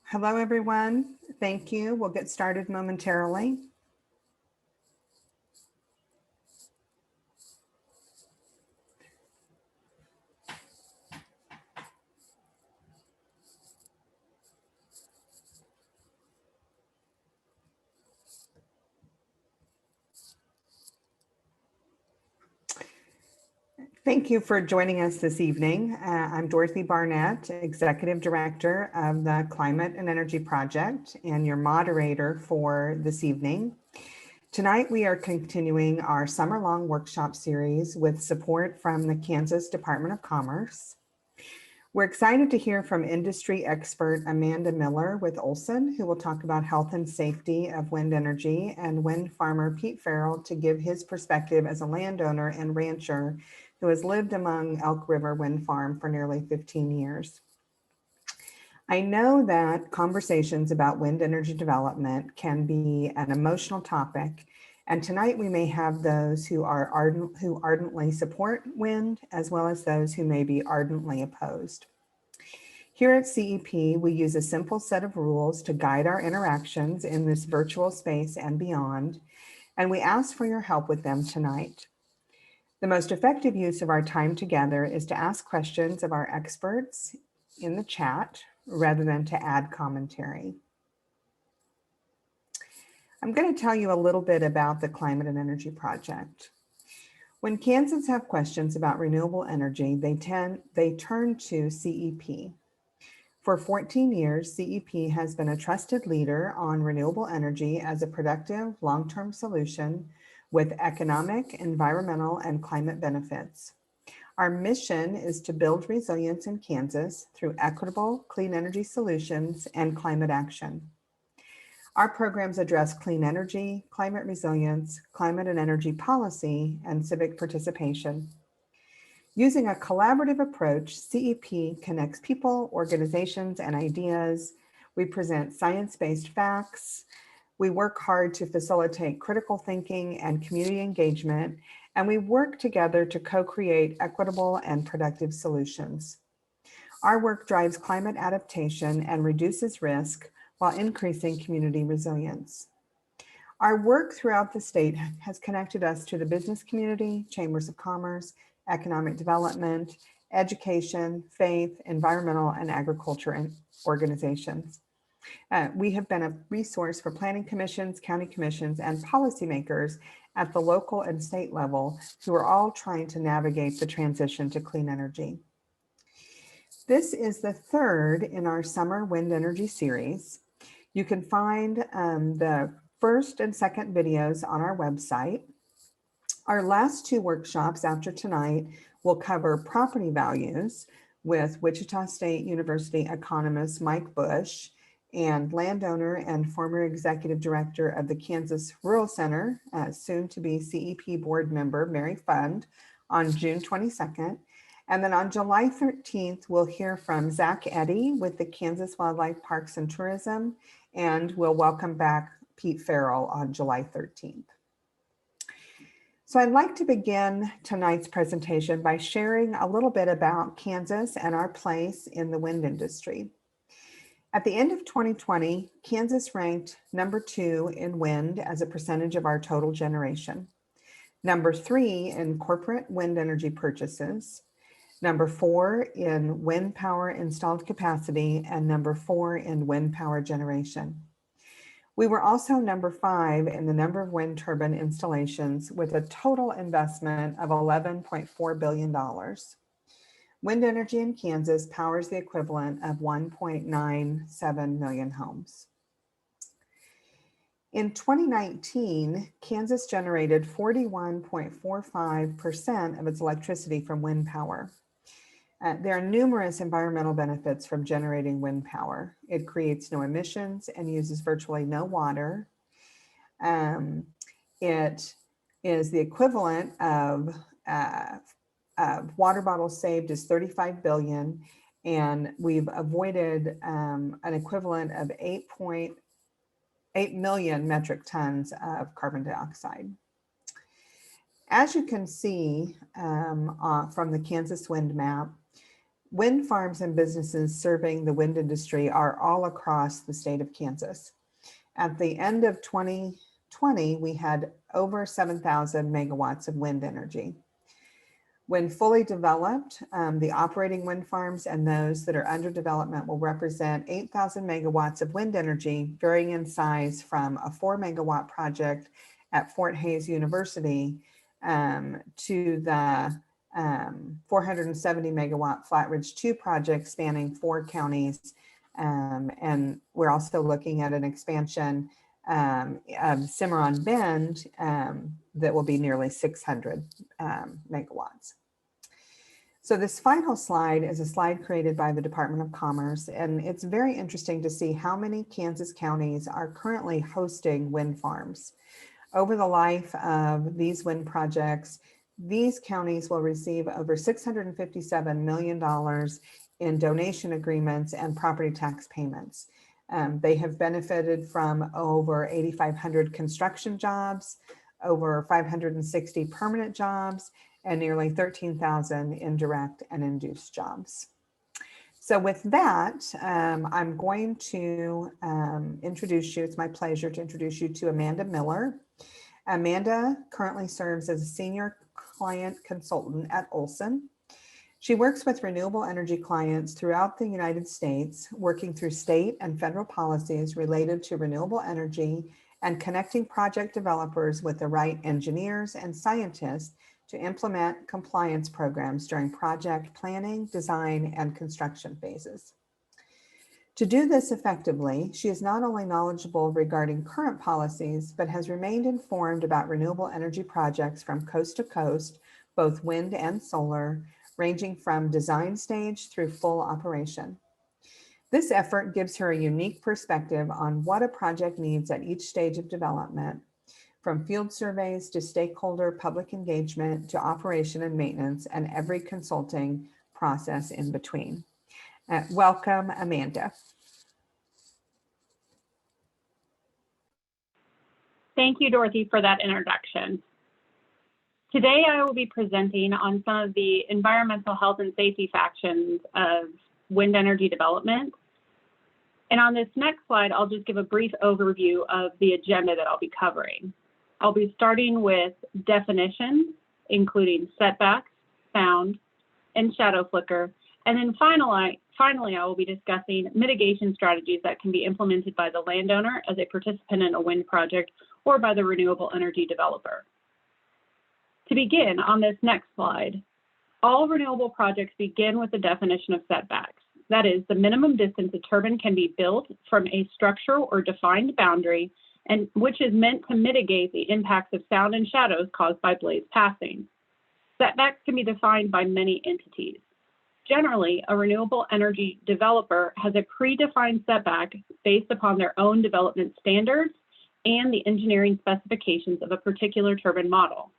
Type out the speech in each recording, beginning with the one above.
Hello, everyone. Thank you. We'll get started momentarily. Thank you for joining us this evening. I'm Dorothy Barnett, Executive Director of the Climate and Energy Project and your moderator for this evening. Tonight, we are continuing our summer-long workshop series with support from the Kansas Department of Commerce. We're excited to hear from industry expert Amanda Miller with Olsson, who will talk about health and safety of wind energy, and wind farmer Pete Ferrell to give his perspective as a landowner and rancher who has lived among Elk River Wind Farm for nearly 15 years. I know that conversations about wind energy development can be an emotional topic, and tonight we may have those who ardently support wind, as well as those who may be ardently opposed. Here at CEP, we use a simple set of rules to guide our interactions in this virtual space and beyond, and we ask for your help with them tonight. The most effective use of our time together is to ask questions of our experts in the chat rather than to add commentary. I'm going to tell you a little bit about the Climate and Energy Project. When Kansans have questions about renewable energy, they turn to CEP. For 14 years, CEP has been a trusted leader on renewable energy as a productive long-term solution with economic, environmental, and climate benefits. Our mission is to build resilience in Kansas through equitable, clean energy solutions and climate action. Our programs address clean energy, climate resilience, climate and energy policy, and civic participation. Using a collaborative approach, CEP connects people, organizations, and ideas. We present science-based facts. We work hard to facilitate critical thinking and community engagement, and we work together to co-create equitable and productive solutions. Our work drives climate adaptation and reduces risk while increasing community resilience. Our work throughout the state has connected us to the business community, chambers of commerce, economic development, education, faith, environmental, and agriculture organizations. We have been a resource for planning commissions, county commissions, and policymakers at the local and state level who are all trying to navigate the transition to clean energy. This is the third in our summer wind energy series. You can find the first and second videos on our website. Our last two workshops after tonight will cover property values with Wichita State University economist Mike Bush and landowner and former executive director of the Kansas Rural Center, soon to be CEP board member Mary Fund, on June 22nd. And then on July 13th, we'll hear from Zach Eddy with the Kansas Wildlife Parks and Tourism, and we'll welcome back Pete Ferrell on July 13th. So I'd like to begin tonight's presentation by sharing a little bit about Kansas and our place in the wind industry. At the end of 2020, Kansas ranked number 2 in wind as a percentage of our total generation, number 3 in corporate wind energy purchases, number 4 in wind power installed capacity, and number 4 in wind power generation. We were also number 5 in the number of wind turbine installations with a total investment of $11.4 billion. Wind energy in Kansas powers the equivalent of 1.97 million homes. In 2019, Kansas generated 41.45% of its electricity from wind power. There are numerous environmental benefits from generating wind power. It creates no emissions and uses virtually no water. It is the equivalent of water bottles saved is 35 billion, and we've avoided an equivalent of 8.8 million metric tons of carbon dioxide. As you can see from the Kansas wind map, Wind farms and businesses serving the wind industry are all across the state of Kansas. At the end of 2020, we had over 7,000 megawatts of wind energy. When fully developed, the operating wind farms and those that are under development will represent 8,000 megawatts of wind energy, varying in size from a 4 megawatt project at Fort Hays University to the 470 megawatt Flat Ridge 2 project spanning 4 counties. And we're also looking at an expansion of Cimarron Bend that will be nearly 600 megawatts. So this final slide is a slide created by the Department of Commerce, and it's very interesting to see how many Kansas counties are currently hosting wind farms. Over the life of these wind projects, these counties will receive over $657 million in donation agreements and property tax payments. They have benefited from over 8,500 construction jobs, over 560 permanent jobs, and nearly 13,000 indirect and induced jobs. So with that, I'm going to introduce you, it's my pleasure to introduce you to Amanda Miller. Amanda currently serves as a senior client consultant at Olsson. She works with renewable energy clients throughout the United States, working through state and federal policies related to renewable energy and connecting project developers with the right engineers and scientists to implement compliance programs during project planning, design, and construction phases. To do this effectively, she is not only knowledgeable regarding current policies, but has remained informed about renewable energy projects from coast to coast, both wind and solar, ranging from design stage through full operation. This effort gives her a unique perspective on what a project needs at each stage of development, from field surveys to stakeholder public engagement to operation and maintenance and every consulting process in between. Welcome, Amanda. Thank you, Dorothy, for that introduction. Today, I will be presenting on some of the environmental health and safety factions of wind energy development. And on this next slide, I'll just give a brief overview of the agenda that I'll be covering. I'll be starting with definitions, including setbacks, sound, and shadow flicker. And then finally, I will be discussing mitigation strategies that can be implemented by the landowner as a participant in a wind project or by the renewable energy developer. To begin, on this next slide, all renewable projects begin with the definition of setbacks. That is, the minimum distance a turbine can be built from a structural or defined boundary, and which is meant to mitigate the impacts of sound and shadows caused by blades passing. Setbacks can be defined by many entities. Generally, a renewable energy developer has a predefined setback based upon their own development standards and the engineering specifications of a particular turbine model.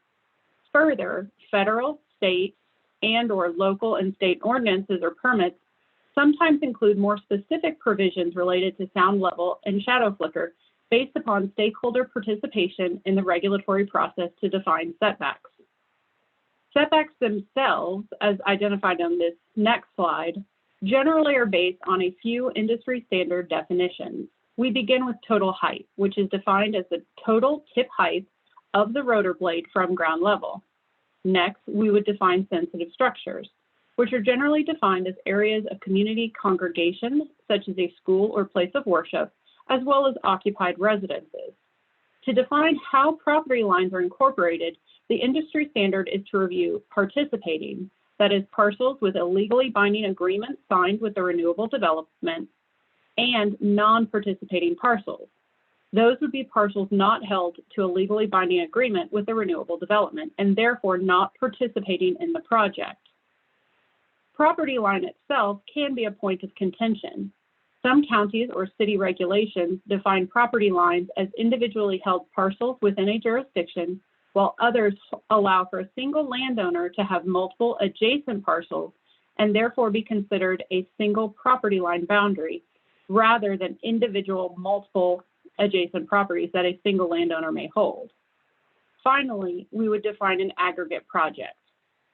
Further, federal, state, and/or local and state ordinances or permits sometimes include more specific provisions related to sound level and shadow flicker based upon stakeholder participation in the regulatory process to define setbacks. Setbacks themselves, as identified on this next slide, generally are based on a few industry standard definitions. We begin with total height, which is defined as the total tip height of the rotor blade from ground level. Next, we would define sensitive structures, which are generally defined as areas of community congregations, such as a school or place of worship, as well as occupied residences. To define how property lines are incorporated, the industry standard is to review participating, that is, parcels with a legally binding agreement signed with the renewable development, and non-participating parcels. Those would be parcels not held to a legally binding agreement with the renewable development and therefore not participating in the project. Property line itself can be a point of contention. Some counties or city regulations define property lines as individually held parcels within a jurisdiction, while others allow for a single landowner to have multiple adjacent parcels and therefore be considered a single property line boundary rather than individual multiple adjacent properties that a single landowner may hold. Finally, we would define an aggregate project.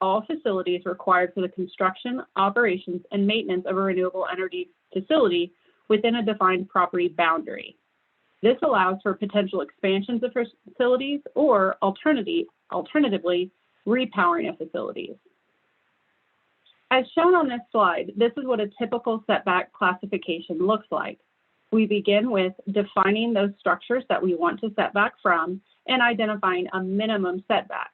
all facilities required for the construction, operations, and maintenance of a renewable energy facility within a defined property boundary. This allows for potential expansions of facilities or alternatively, repowering of facilities. As shown on this slide, this is what a typical setback classification looks like. We begin with defining those structures that we want to set back from and identifying a minimum setback.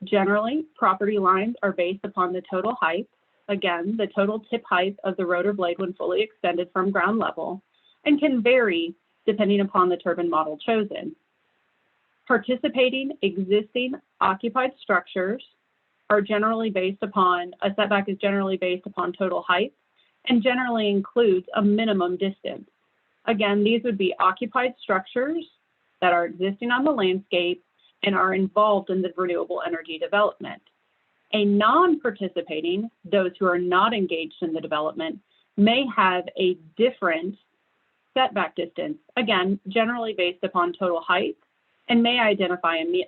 Generally, property lines are based upon the total height, again, the total tip height of the rotor blade when fully extended from ground level, and can vary depending upon the turbine model chosen. Participating existing occupied structures are generally based upon, a setback is generally based upon total height and generally includes a minimum distance. Again, these would be occupied structures that are existing on the landscape and are involved in the renewable energy development. A non-participating, those who are not engaged in the development, may have a different setback distance, again, generally based upon total height, and may identify a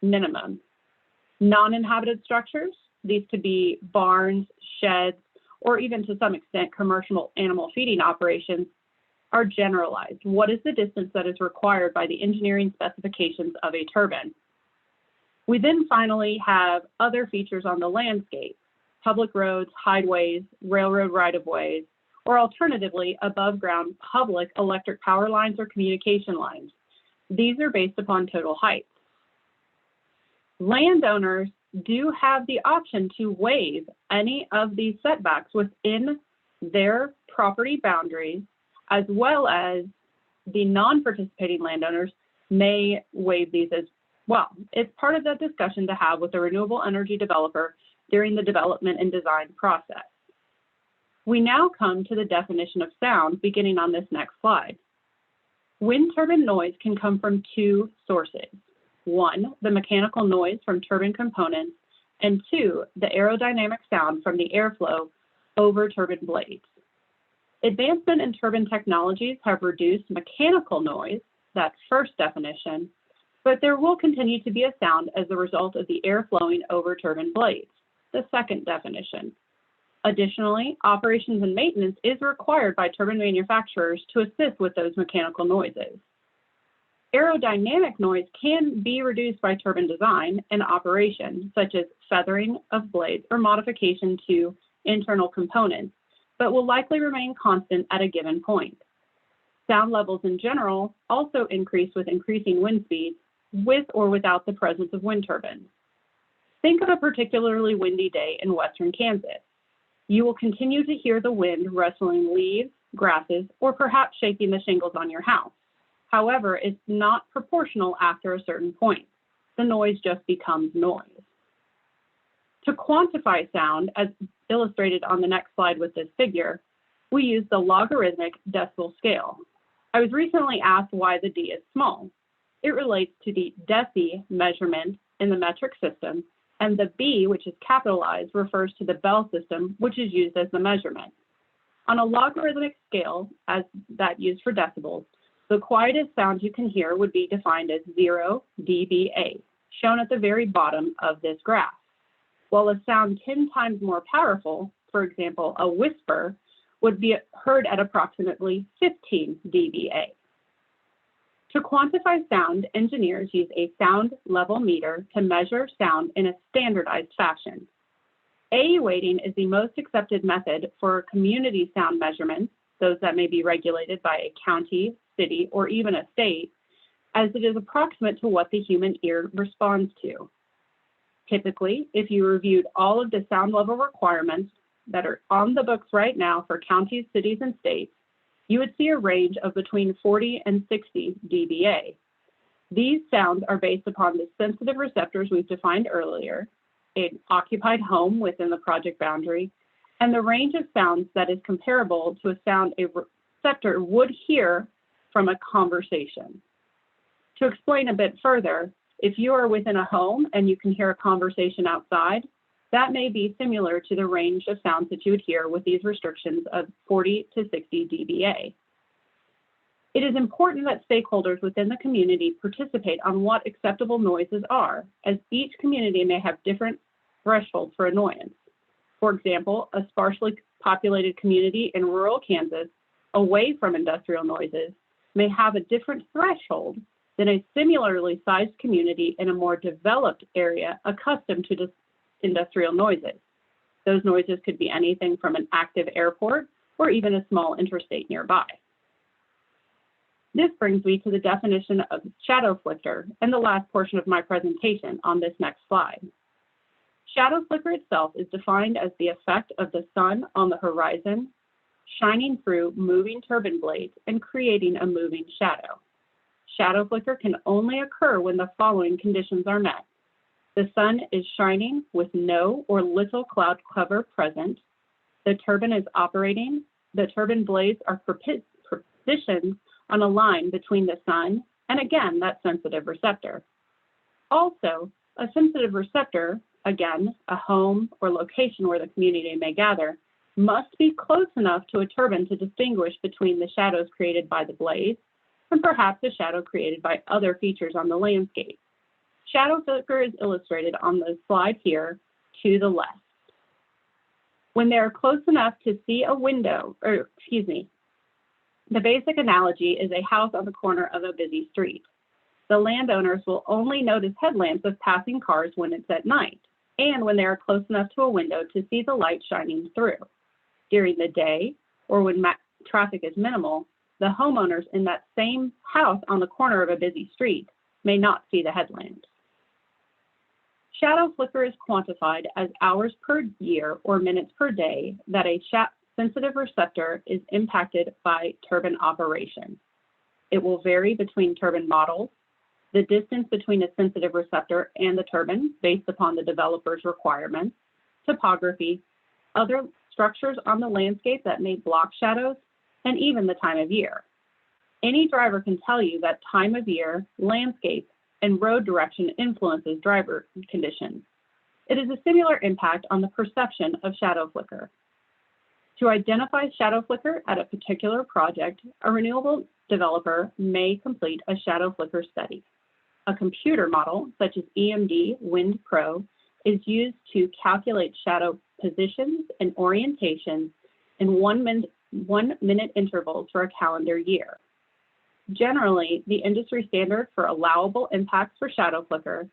minimum. Non-inhabited structures, these could be barns, sheds, or even to some extent commercial animal feeding operations, are generalized. What is the distance that is required by the engineering specifications of a turbine? We then finally have other features on the landscape, public roads, highways, railroad right-of-ways, or alternatively, above ground public electric power lines or communication lines. These are based upon total height. Landowners do have the option to waive any of these setbacks within their property boundaries, as well as the non-participating landowners may waive these as well. It's part of that discussion to have with the renewable energy developer during the development and design process. We now come to the definition of sound beginning on this next slide. Wind turbine noise can come from two sources. One, the mechanical noise from turbine components, and two, the aerodynamic sound from the airflow over turbine blades. Advancement in turbine technologies have reduced mechanical noise, that first definition, but there will continue to be a sound as a result of the air flowing over turbine blades, the second definition. Additionally, operations and maintenance is required by turbine manufacturers to assist with those mechanical noises. Aerodynamic noise can be reduced by turbine design and operation, such as feathering of blades or modification to internal components, but will likely remain constant at a given point. Sound levels in general also increase with increasing wind speeds, with or without the presence of wind turbines. Think of a particularly windy day in western Kansas. You will continue to hear the wind rustling leaves, grasses, or perhaps shaking the shingles on your house. However, it's not proportional after a certain point. The noise just becomes noise. To quantify sound, as illustrated on the next slide with this figure, we use the logarithmic decibel scale. I was recently asked why the D is small. It relates to the deci measurement in the metric system, and the B, which is capitalized, refers to the bell system, which is used as the measurement. On a logarithmic scale, as that used for decibels, the quietest sound you can hear would be defined as 0 dBA, shown at the very bottom of this graph. While a sound 10 times more powerful, for example, a whisper, would be heard at approximately 15 dBA. To quantify sound, engineers use a sound level meter to measure sound in a standardized fashion. A weighting is the most accepted method for community sound measurements, those that may be regulated by a county, city, or even a state, as it is approximate to what the human ear responds to. Typically, if you reviewed all of the sound level requirements that are on the books right now for counties, cities, and states, you would see a range of between 40 and 60 dBA. These sounds are based upon the sensitive receptors we've defined earlier, an occupied home within the project boundary, and the range of sounds that is comparable to a sound a receptor would hear from a conversation. To explain a bit further, if you are within a home and you can hear a conversation outside, that may be similar to the range of sounds that you would hear with these restrictions of 40 to 60 dBA. It is important that stakeholders within the community participate on what acceptable noises are, as each community may have different thresholds for annoyance. For example, a sparsely populated community in rural Kansas away from industrial noises may have a different threshold than a similarly sized community in a more developed area accustomed to industrial noises. Those noises could be anything from an active airport or even a small interstate nearby. This brings me to the definition of shadow flicker and the last portion of my presentation on this next slide. Shadow flicker itself is defined as the effect of the sun on the horizon shining through moving turbine blades and creating a moving shadow. Shadow flicker can only occur when the following conditions are met. The sun is shining with no or little cloud cover present. The turbine is operating. The turbine blades are positioned on a line between the sun and, again, that sensitive receptor. Also, a sensitive receptor, again, a home or location where the community may gather, must be close enough to a turbine to distinguish between the shadows created by the blades and perhaps a shadow created by other features on the landscape. Shadow flicker is illustrated on the slide here to the left. When they are close enough to see a window, the basic analogy is a house on the corner of a busy street. The landowners will only notice headlamps of passing cars when it's at night and when they are close enough to a window to see the light shining through. During the day or when traffic is minimal, the homeowners in that same house on the corner of a busy street may not see the headlamps. Shadow flicker is quantified as hours per year or minutes per day that a sensitive receptor is impacted by turbine operation. It will vary between turbine models, the distance between a sensitive receptor and the turbine based upon the developer's requirements, topography, other structures on the landscape that may block shadows, and even the time of year. Any driver can tell you that time of year, landscape, and road direction influences driver conditions. It is a similar impact on the perception of shadow flicker. To identify shadow flicker at a particular project, a renewable developer may complete a shadow flicker study. A computer model, such as EMD Wind Pro, is used to calculate shadow positions and orientations in 1 minute intervals for a calendar year. Generally, the industry standard for allowable impacts for shadow flicker,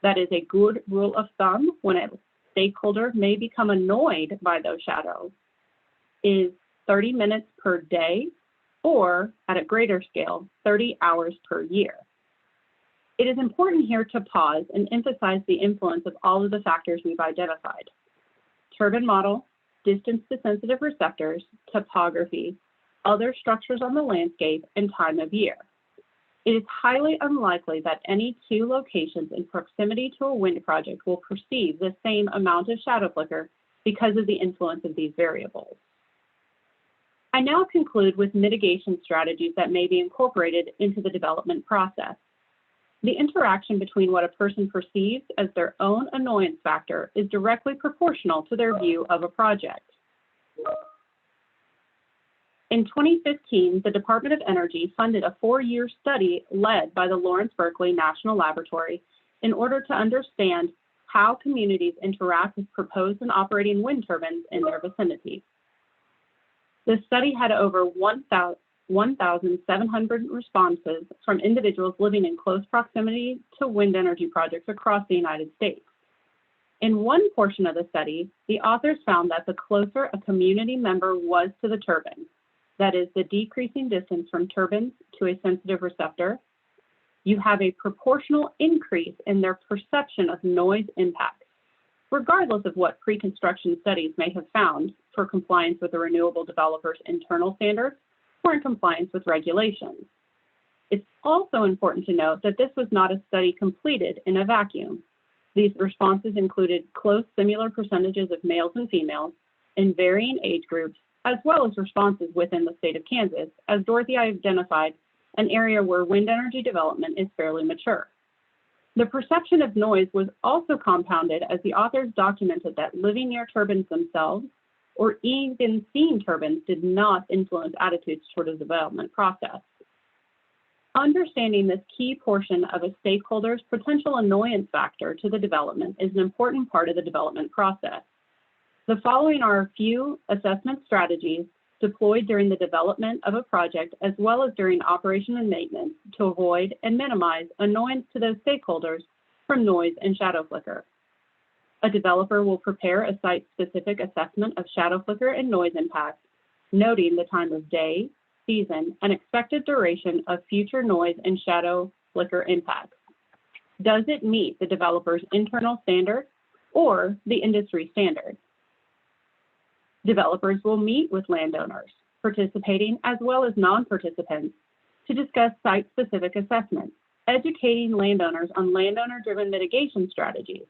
that is a good rule of thumb when a stakeholder may become annoyed by those shadows, is 30 minutes per day, or at a greater scale, 30 hours per year. It is important here to pause and emphasize the influence of all of the factors we've identified: turbine model, distance to sensitive receptors, topography, other structures on the landscape, and time of year. It is highly unlikely that any two locations in proximity to a wind project will perceive the same amount of shadow flicker because of the influence of these variables. I now conclude with mitigation strategies that may be incorporated into the development process. The interaction between what a person perceives as their own annoyance factor is directly proportional to their view of a project. In 2015, the Department of Energy funded a 4-year study led by the Lawrence Berkeley National Laboratory in order to understand how communities interact with proposed and operating wind turbines in their vicinity. The study had over 1,700 responses from individuals living in close proximity to wind energy projects across the United States. In one portion of the study, the authors found that the closer a community member was to the turbine, that is, the decreasing distance from turbines to a sensitive receptor, you have a proportional increase in their perception of noise impacts, regardless of what pre-construction studies may have found for compliance with the renewable developer's internal standards or in compliance with regulations. It's also important to note that this was not a study completed in a vacuum. These responses included close similar percentages of males and females in varying age groups, as well as responses within the state of Kansas, as Dorothy identified an area where wind energy development is fairly mature. The perception of noise was also compounded as the authors documented that living near turbines themselves or even seeing turbines did not influence attitudes toward the development process. Understanding this key portion of a stakeholder's potential annoyance factor to the development is an important part of the development process. The following are a few assessment strategies deployed during the development of a project as well as during operation and maintenance to avoid and minimize annoyance to those stakeholders from noise and shadow flicker. A developer will prepare a site-specific assessment of shadow flicker and noise impacts, noting the time of day, season, and expected duration of future noise and shadow flicker impacts. Does it meet the developer's internal standard or the industry standard? Developers will meet with landowners, participating as well as non-participants, to discuss site-specific assessments, educating landowners on landowner-driven mitigation strategies,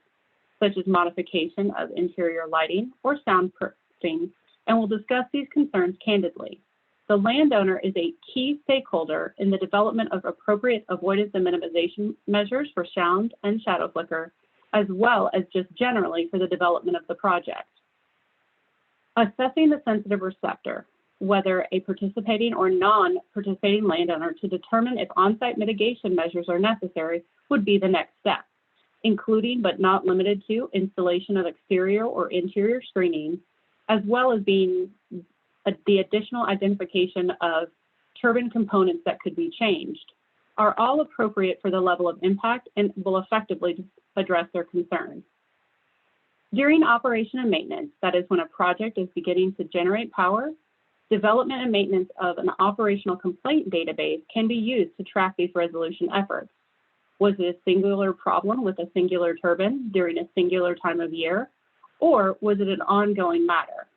such as modification of interior lighting or soundproofing, and will discuss these concerns candidly. The landowner is a key stakeholder in the development of appropriate avoidance and minimization measures for sound and shadow flicker, as well as just generally for the development of the project. Assessing the sensitive receptor, whether a participating or non-participating landowner, to determine if on-site mitigation measures are necessary would be the next step, including but not limited to installation of exterior or interior screening, as well as being the additional identification of turbine components that could be changed, are all appropriate for the level of impact and will effectively address their concerns. During operation and maintenance, that is when a project is beginning to generate power, development and maintenance of an operational complaint database can be used to track these resolution efforts. Was it a singular problem with a singular turbine during a singular time of year, or was it an ongoing matter?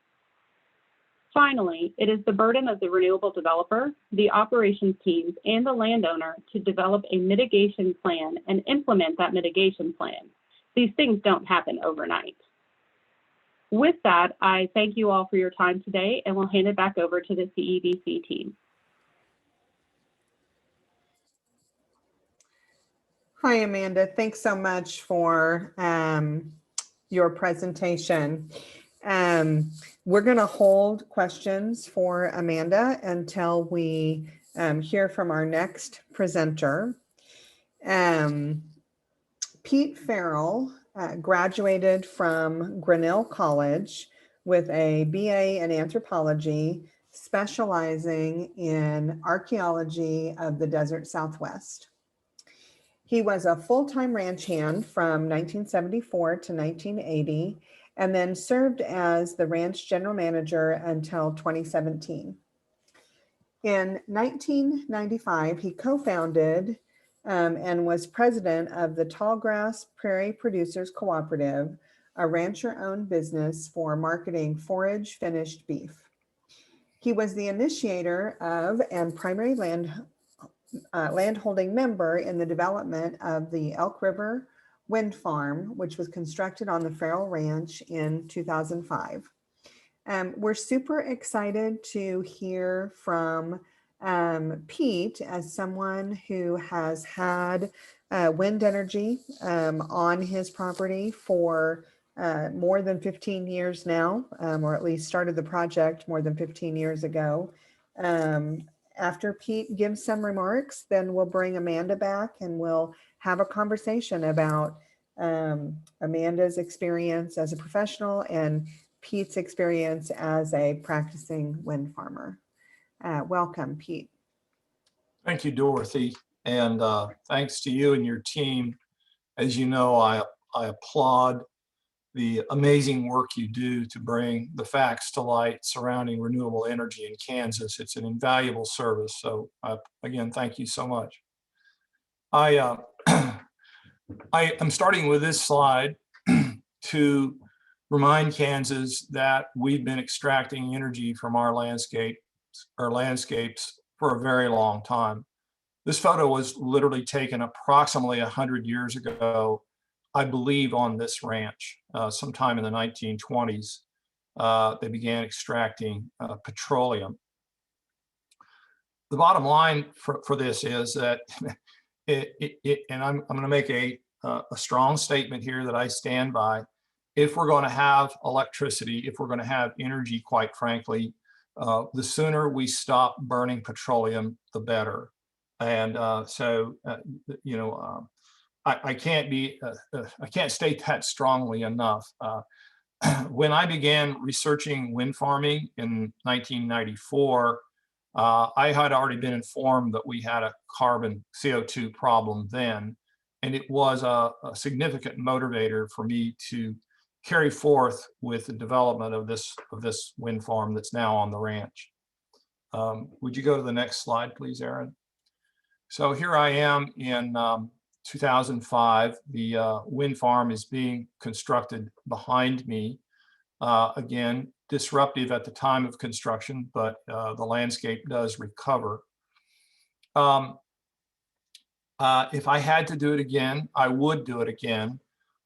Finally, it is the burden of the renewable developer, the operations teams, and the landowner to develop a mitigation plan and implement that mitigation plan. These things don't happen overnight. With that, I thank you all for your time today, and we'll hand it back over to the CEBC team. Hi, Amanda. Thanks so much for your presentation. We're going to hold questions for Amanda until we hear from our next presenter. Pete Ferrell graduated from Grinnell College with a BA in anthropology, specializing in archaeology of the desert Southwest. He was a full-time ranch hand from 1974 to 1980, and then served as the ranch general manager until 2017. In 1995, he co-founded and was president of the Tallgrass Prairie Producers Cooperative, a rancher-owned business for marketing forage finished beef. He was the initiator of and primary landholding member in the development of the Elk River Wind Farm, which was constructed on the Ferrell Ranch in 2005. We're super excited to hear from Pete as someone who has had wind energy on his property for more than 15 years now, or at least started the project more than 15 years ago. After Pete gives some remarks, then we'll bring Amanda back and we'll have a conversation about Amanda's experience as a professional and Pete's experience as a practicing wind farmer. Welcome, Pete. Thank you, Dorothy, and thanks to you and your team. As you know, I applaud the amazing work you do to bring the facts to light surrounding renewable energy in Kansas. It's an invaluable service. So again, thank you so much. I am starting with this slide to remind Kansas that we've been extracting energy from our landscapes for a very long time. This photo was literally taken approximately 100 years ago, I believe, on this ranch. Sometime in the 1920s, they began extracting petroleum. The bottom line for this is that, and I'm going to make a strong statement here that I stand by. If we're going to have electricity, if we're going to have energy, quite frankly, the sooner we stop burning petroleum, the better. And you know, I can't I can't state that strongly enough. When I began researching wind farming in 1994, I had already been informed that we had a carbon CO2 problem then, and it was a significant motivator for me to carry forth with the development of this wind farm that's now on the ranch. Would you go to the next slide, please, Aaron? So here I am in 2005. The wind farm is being constructed behind me. Again, disruptive at the time of construction, but the landscape does recover. If I had to do it again, I would do it again,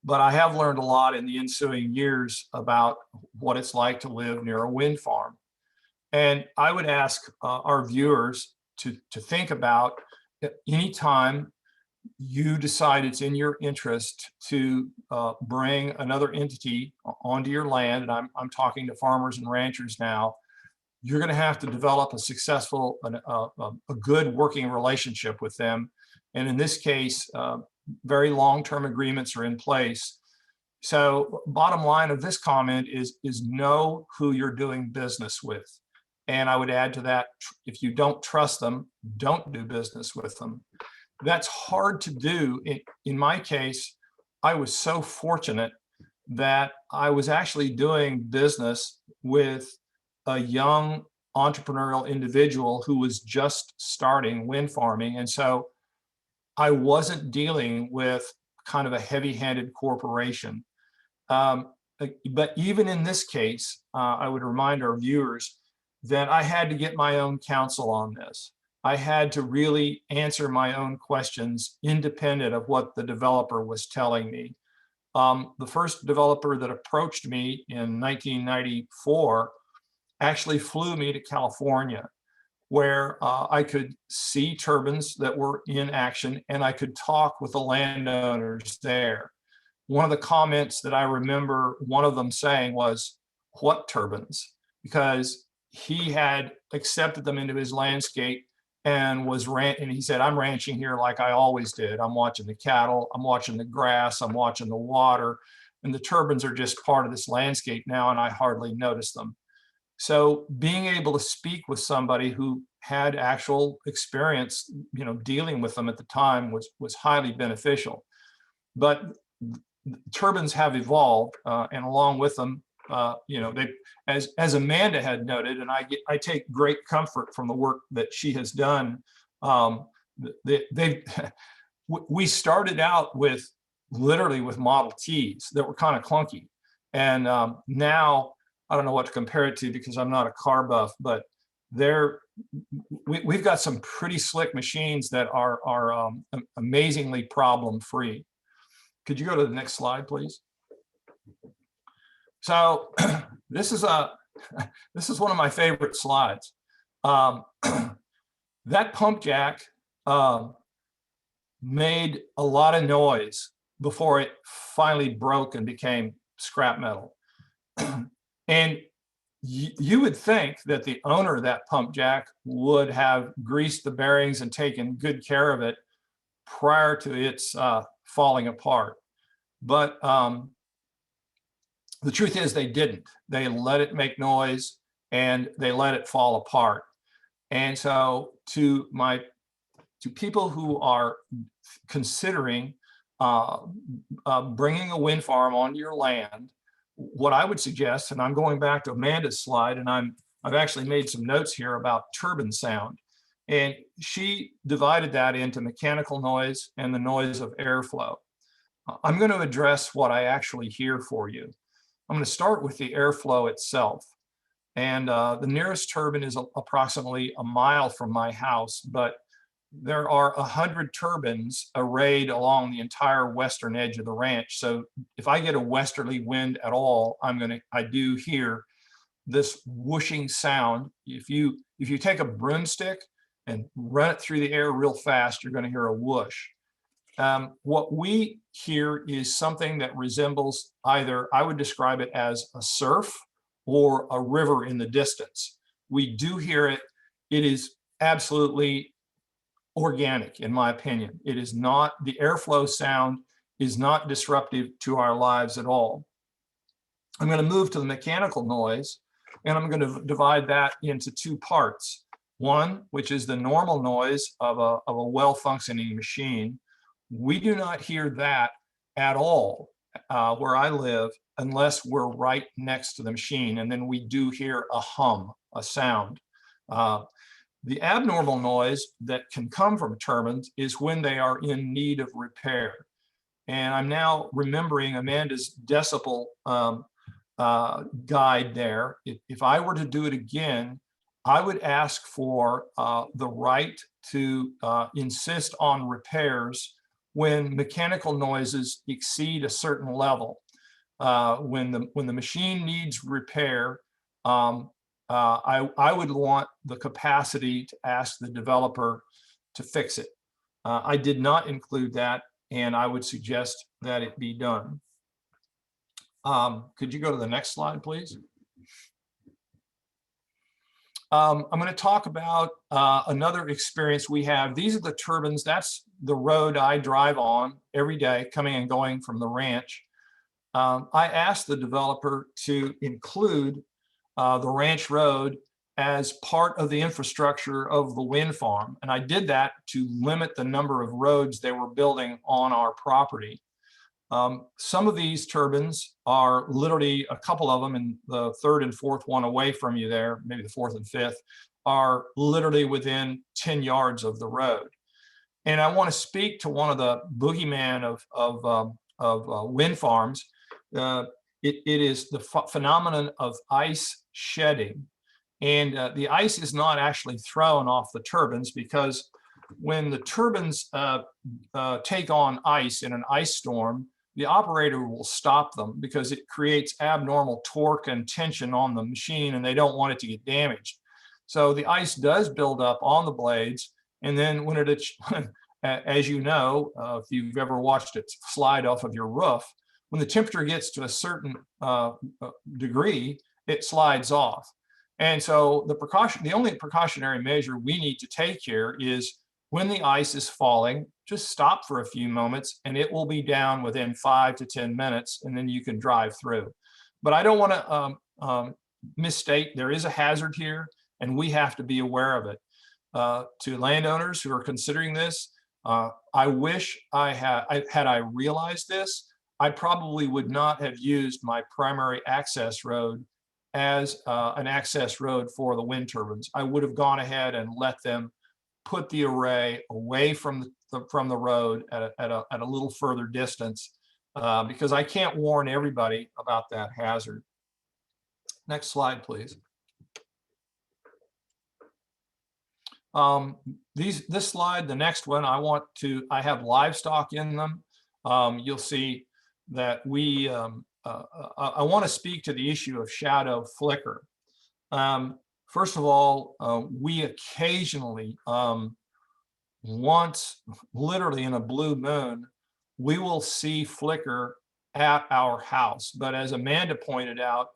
but I have learned a lot in the ensuing years about what it's like to live near a wind farm. And I would ask our viewers to think about any time you decide it's in your interest to bring another entity onto your land, and I'm talking to farmers and ranchers now, you're going to have to develop a successful, a good working relationship with them. And in this case, very long-term agreements are in place. So bottom line of this comment is know who you're doing business with. And I would add to that, if you don't trust them, don't do business with them. That's hard to do. In my case, I was so fortunate that I was actually doing business with a young entrepreneurial individual who was just starting wind farming. And so I wasn't dealing with kind of a heavy-handed corporation. But even in this case, I would remind our viewers that I had to get my own counsel on this. I had to really answer my own questions independent of what the developer was telling me. The first developer that approached me in 1994 actually flew me to California, where I could see turbines that were in action and I could talk with the landowners there. One of the comments that I remember one of them saying was, "What turbines?" Because he had accepted them into his landscape and and he said, "I'm ranching here like I always did. I'm watching the cattle, I'm watching the grass, I'm watching the water, and the turbines are just part of this landscape now, and I hardly notice them." So being able to speak with somebody who had actual experience, you know, dealing with them at the time was highly beneficial. But turbines have evolved, and along with them, you know, they, as Amanda had noted, and I take great comfort from the work that she has done. We started out with literally with Model Ts that were kind of clunky, and now I don't know what to compare it to because I'm not a car buff, but we've got some pretty slick machines that are amazingly problem free. Could you go to the next slide, please? So this is one of my favorite slides. That pump jack made a lot of noise before it finally broke and became scrap metal. And you would think that the owner of that pump jack would have greased the bearings and taken good care of it prior to its falling apart. But the truth is they didn't. They let it make noise and they let it fall apart. And so to people who are considering bringing a wind farm onto your land, what I would suggest, and I'm going back to Amanda's slide, and I've actually made some notes here about turbine sound. And she divided that into mechanical noise and the noise of airflow. I'm going to address what I actually hear for you. I'm going to start with the airflow itself. And the nearest turbine is approximately a mile from my house, but there are 100 turbines arrayed along the entire western edge of the ranch. So if I get a westerly wind at all, I do hear this whooshing sound. If you take a broomstick and run it through the air real fast, you're going to hear a whoosh. What we hear is something that resembles either, I would describe it as a surf or a river in the distance. We do hear it. It is absolutely organic, in my opinion. It is not, the airflow sound is not disruptive to our lives at all. I'm going to move to the mechanical noise, and I'm going to divide that into two parts. One, which is the normal noise of a well-functioning machine. We do not hear that at all where I live unless we're right next to the machine, and then we do hear a hum, a sound. The abnormal noise that can come from turbines is when they are in need of repair. And I'm now remembering Amanda's decibel guide there. If I were to do it again, I would ask for the right to insist on repairs when mechanical noises exceed a certain level. When the machine needs repair, I would want the capacity to ask the developer to fix it. I did not include that, and I would suggest that it be done. Could you go to the next slide, please? I'm going to talk about another experience we have. These are the turbines. That's the road I drive on every day, coming and going from the ranch. I asked the developer to include the ranch road as part of the infrastructure of the wind farm. And I did that to limit the number of roads they were building on our property. Some of these turbines are literally, a couple of them, and the third and fourth one away from you there, maybe the fourth and fifth, are literally within 10 yards of the road. And I want to speak to one of the boogeyman of wind farms. It is the phenomenon of ice shedding. And the ice is not actually thrown off the turbines, because when the turbines take on ice in an ice storm, the operator will stop them because it creates abnormal torque and tension on the machine, and they don't want it to get damaged. So the ice does build up on the blades, and then when it, as you know, if you've ever watched it slide off of your roof, when the temperature gets to a certain degree, it slides off. And so the only precautionary measure we need to take here is, when the ice is falling, just stop for a few moments and it will be down within 5 to 10 minutes, and then you can drive through. But I don't want to misstate, there is a hazard here and we have to be aware of it. To landowners who are considering this, I wish had I realized this, I probably would not have used my primary access road as an access road for the wind turbines. I would have gone ahead and let them put the array away from the road at a little further distance, because I can't warn everybody about that hazard. Next slide, please. This slide, the next one, I have livestock in them. You'll see that I want to speak to the issue of shadow flicker. First of all, we occasionally, once literally in a blue moon, we will see flicker at our house. But as Amanda pointed out,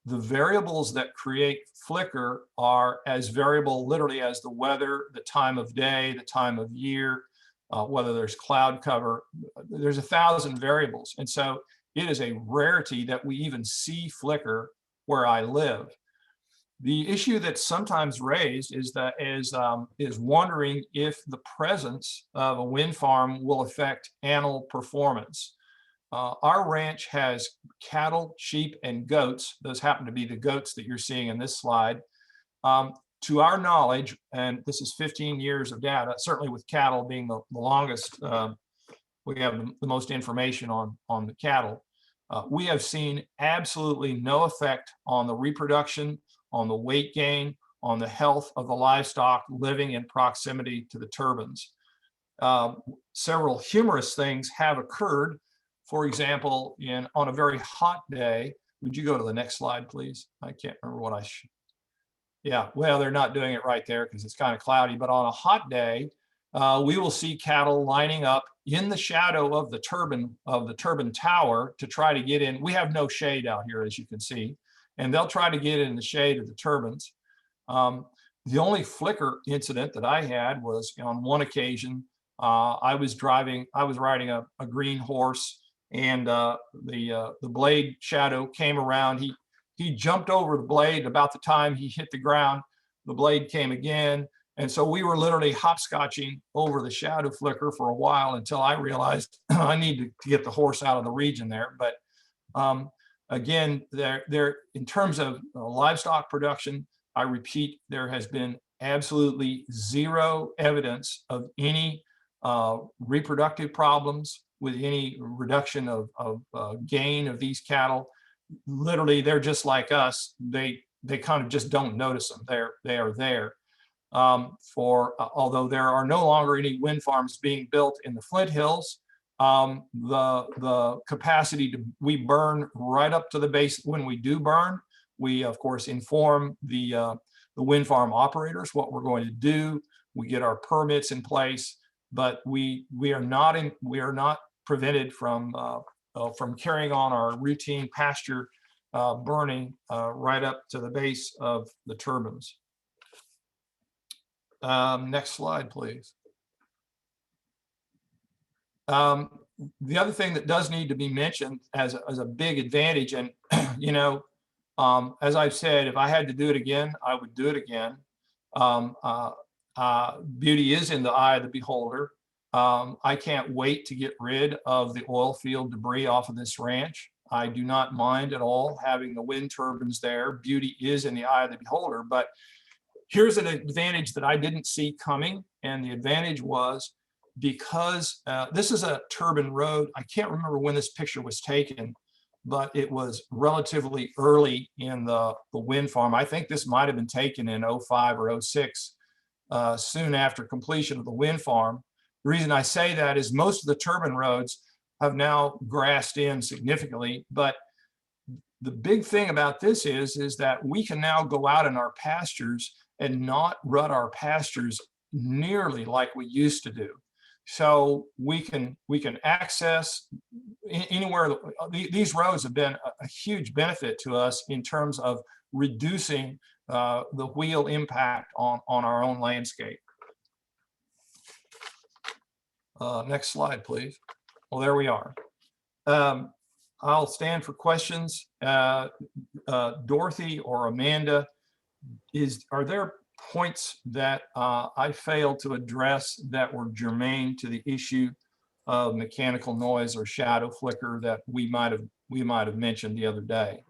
the variables that create flicker are as variable literally as the weather, the time of day, the time of year, whether there's cloud cover. There's 1,000 variables. And so it is a rarity that we even see flicker where I live. The issue that's sometimes raised is wondering if the presence of a wind farm will affect animal performance. Our ranch has cattle, sheep, and goats. Those happen to be the goats that you're seeing in this slide. To our knowledge, and this is 15 years of data, certainly with cattle being the longest, we have the most information on the cattle. We have seen absolutely no effect on the reproduction, on the weight gain, on the health of the livestock living in proximity to the turbines. Several humorous things have occurred. For example, on a very hot day, would you go to the next slide, please? I can't remember what I should. Yeah, well, they're not doing it right there because it's kind of cloudy, but on a hot day, we will see cattle lining up in the shadow of the turbine tower to try to get in. We have no shade out here, as you can see, and they'll try to get in the shade of the turbines. The only flicker incident that I had was on one occasion. I was riding a green horse, and the blade shadow came around. He jumped over the blade. About the time he hit the ground, the blade came again. And so we were literally hopscotching over the shadow flicker for a while until I realized I need to get the horse out of the region there. But again, there in terms of livestock production, I repeat, there has been absolutely zero evidence of any reproductive problems with any reduction of gain of these cattle. Literally, they're just like us. They kind of just don't notice them. They are there. Although there are no longer any wind farms being built in the Flint Hills, the capacity we burn right up to the base. When we do burn, we of course inform the wind farm operators what we're going to do. We get our permits in place, but we are not prevented from carrying on our routine pasture burning right up to the base of the turbines. Next slide, please. The other thing that does need to be mentioned as a big advantage, and as I've said, if I had to do it again, I would do it again. Beauty is in the eye of the beholder. I can't wait to get rid of the oil field debris off of this ranch. I do not mind at all having the wind turbines there. Beauty is in the eye of the beholder, but here's an advantage that I didn't see coming, and the advantage was because this is a turbine road. I can't remember when this picture was taken, but it was relatively early in the wind farm. I think this might have been taken in 05 or 06, soon after completion of the wind farm. The reason I say that is most of the turbine roads have now grassed in significantly, but the big thing about this is that we can now go out in our pastures and not rut our pastures nearly like we used to do. So we can access anywhere. These roads have been a huge benefit to us in terms of reducing the wheel impact on our own landscape. Next slide, please. Well, there we are. I'll stand for questions. Dorothy or Amanda, are there points that I failed to address that were germane to the issue of mechanical noise or shadow flicker that we might have mentioned the other day?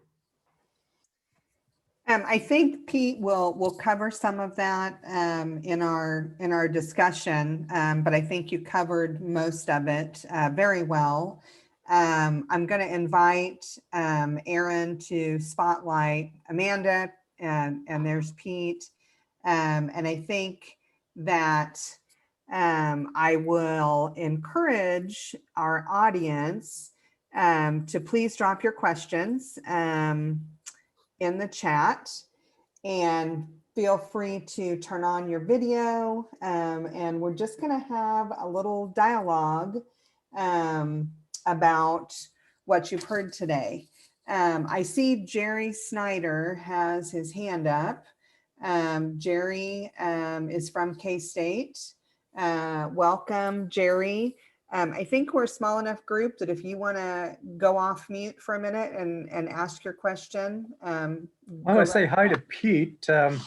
I think Pete will cover some of that in our discussion, but I think you covered most of it very well. I'm going to invite Aaron to spotlight Amanda, and there's Pete. And I think that I will encourage our audience to please drop your questions in the chat, and feel free to turn on your video, and we're just going to have a little dialogue about what you've heard today. I see Jerry Snyder has his hand up. Jerry is from K-State. Welcome, Jerry. I think we're a small enough group that if you want to go off mute for a minute and ask your question. I want to say hi to Pete. I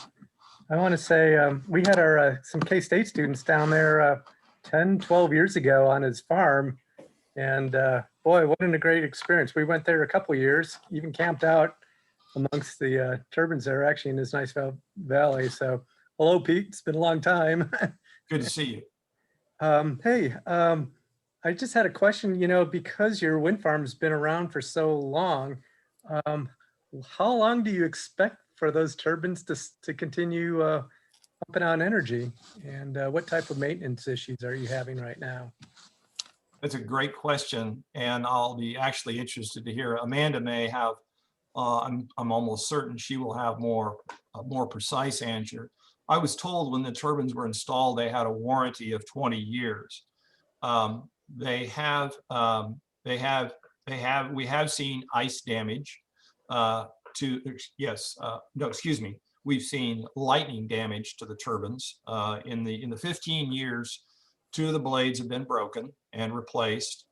want to say we had our some K-State students down there 10, 12 years ago on his farm. And boy, what a great experience. We went there a couple of years, even camped out amongst the turbines there, actually in this nice valley. So hello, Pete. It's been a long time. Good to see you. Hey, I just had a question, because your wind farm has been around for so long, how long do you expect for those turbines to continue pumping out energy? And what type of maintenance issues are you having right now? That's a great question, and I'll be actually interested to hear. Amanda may have, I'm almost certain she will have a more precise answer. I was told when the turbines were installed, they had a warranty of 20 years. We have seen ice damage we've seen lightning damage to the turbines. In the 15 years, 2 of the blades have been broken and replaced.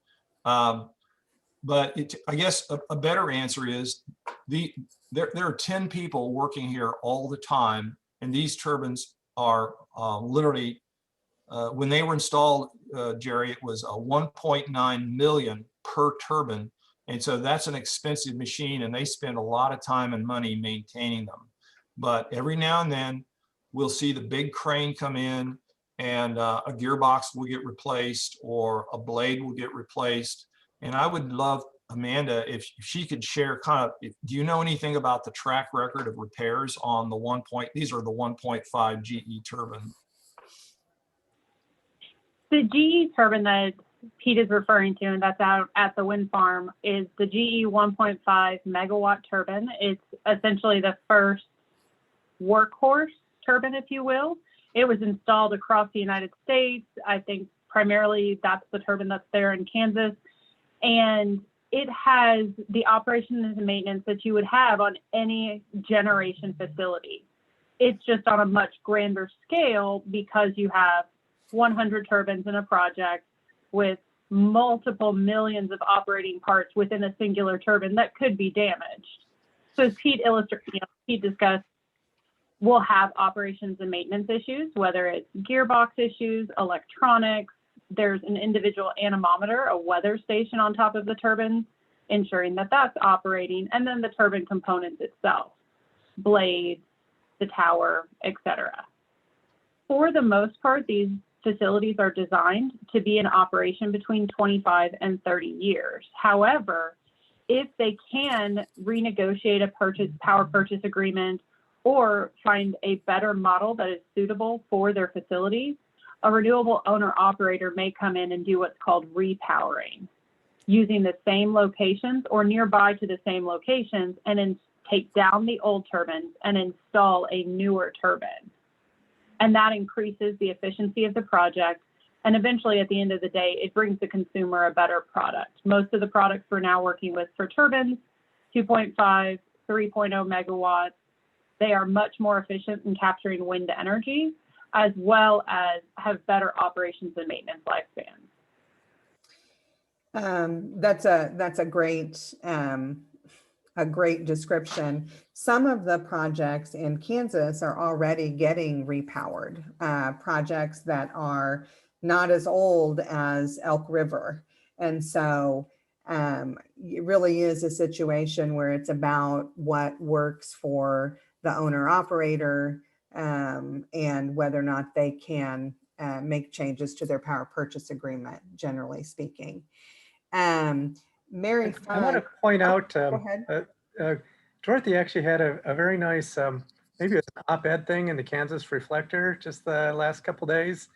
But I guess a better answer is there are 10 people working here all the time, and these turbines are literally, when they were installed, Jerry, it was a 1.9 million per turbine. And so that's an expensive machine, and they spend a lot of time and money maintaining them. But every now and then we'll see the big crane come in, and a gearbox will get replaced or a blade will get replaced. And I would love Amanda, if she could share do you know anything about the track record of repairs on these are the 1.5 GE turbine? The GE turbine that Pete is referring to, and that's out at the wind farm, is the GE 1.5 megawatt turbine. It's essentially the first workhorse turbine, if you will. It was installed across the United States. I think primarily that's the turbine that's there in Kansas. And it has the operation and maintenance that you would have on any generation facility. It's just on a much grander scale because you have 100 turbines in a project with multiple millions of operating parts within a singular turbine that could be damaged. So as Pete Pete discussed, we'll have operations and maintenance issues, whether it's gearbox issues, electronics. There's an individual anemometer, a weather station on top of the turbine, ensuring that that's operating, and then the turbine components itself, blades, the tower, etc. For the most part, these facilities are designed to be in operation between 25 and 30 years. However, if they can renegotiate a power purchase agreement or find a better model that is suitable for their facilities, a renewable owner operator may come in and do what's called repowering, using the same locations or nearby to the same locations, and then take down the old turbines and install a newer turbine. And that increases the efficiency of the project. And eventually, at the end of the day, it brings the consumer a better product. Most of the products we're now working with for turbines, 2.5, 3.0 megawatts, they are much more efficient in capturing wind energy, as well as have better operations and maintenance lifespans. That's a great description. Some of the projects in Kansas are already getting repowered, projects that are not as old as Elk River. And so it really is a situation where it's about what works for the owner operator and whether or not they can make changes to their power purchase agreement, generally speaking. Mary, I want to point out, go ahead. Dorothy actually had a very nice, maybe it was an op-ed thing in the Kansas Reflector just the last couple days.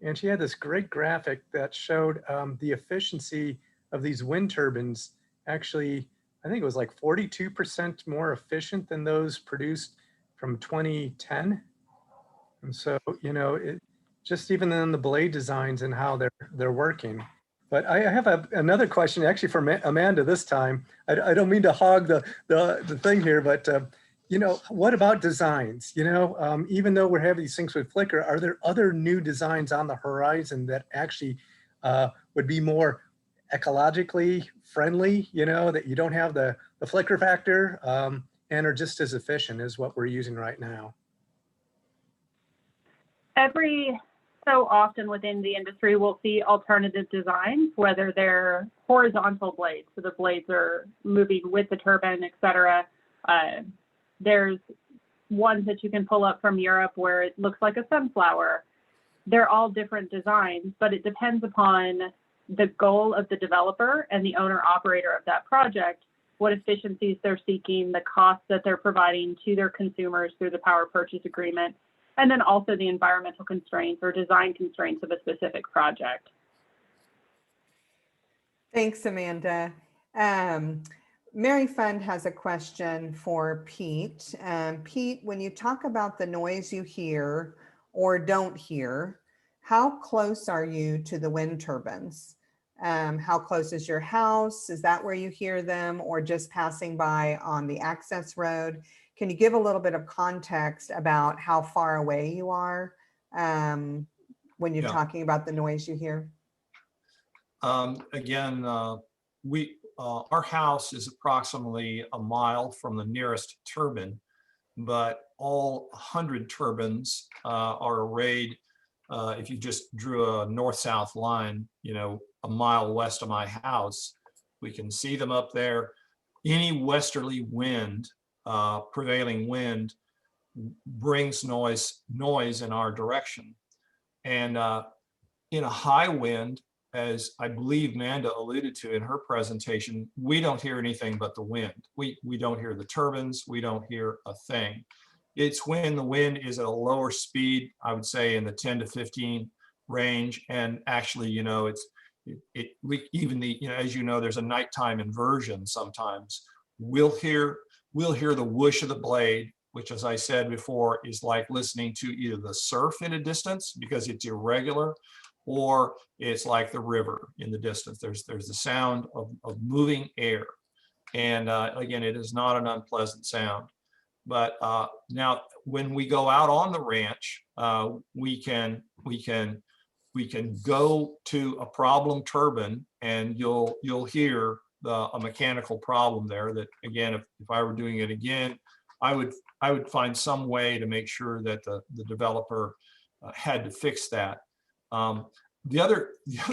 And she had this great graphic that showed the efficiency of these wind turbines. Actually, I think it was like 42% more efficient than those produced from 2010. And so, just even in the blade designs and how they're working. But I have another question actually for Amanda this time. I don't mean to hog the thing here, but what about designs? Even though we're having these things with flicker, are there other new designs on the horizon that actually would be more ecologically friendly, that you don't have the flicker factor and are just as efficient as what we're using right now? Every so often within the industry, we'll see alternative designs, whether they're horizontal blades, so the blades are moving with the turbine, et cetera. There's ones that you can pull up from Europe where it looks like a sunflower. They're all different designs, but it depends upon the goal of the developer and the owner operator of that project, what efficiencies they're seeking, the costs that they're providing to their consumers through the power purchase agreement, and then also the environmental constraints or design constraints of a specific project. Thanks, Amanda. Mary Fund has a question for Pete. Pete, when you talk about the noise you hear or don't hear, how close are you to the wind turbines? How close is your house? Is that where you hear them, or just passing by on the access road? can you give a little bit of context about how far away you are when you're Yeah. talking about the noise you hear? Again, our house is approximately a mile from the nearest turbine, but all 100 turbines are arrayed. If you just drew a north-south line, a mile west of my house, we can see them up there. Any westerly wind, prevailing wind, brings noise in our direction. And in a high wind, as I believe Manda alluded to in her presentation, we don't hear anything but the wind. We don't hear the turbines. We don't hear a thing. It's when the wind is at a lower speed, I would say in the 10 to 15 range. And actually, as you know, there's a nighttime inversion sometimes. We'll hear the whoosh of the blade, which, as I said before, is like listening to either the surf in a distance because it's irregular, or it's like the river in the distance. There's the sound of moving air. And again, it is not an unpleasant sound. But now when we go out on the ranch, we can go to a problem turbine, and you'll hear a mechanical problem there that, again, if I were doing it again, I would find some way to make sure that the developer had to fix that. The other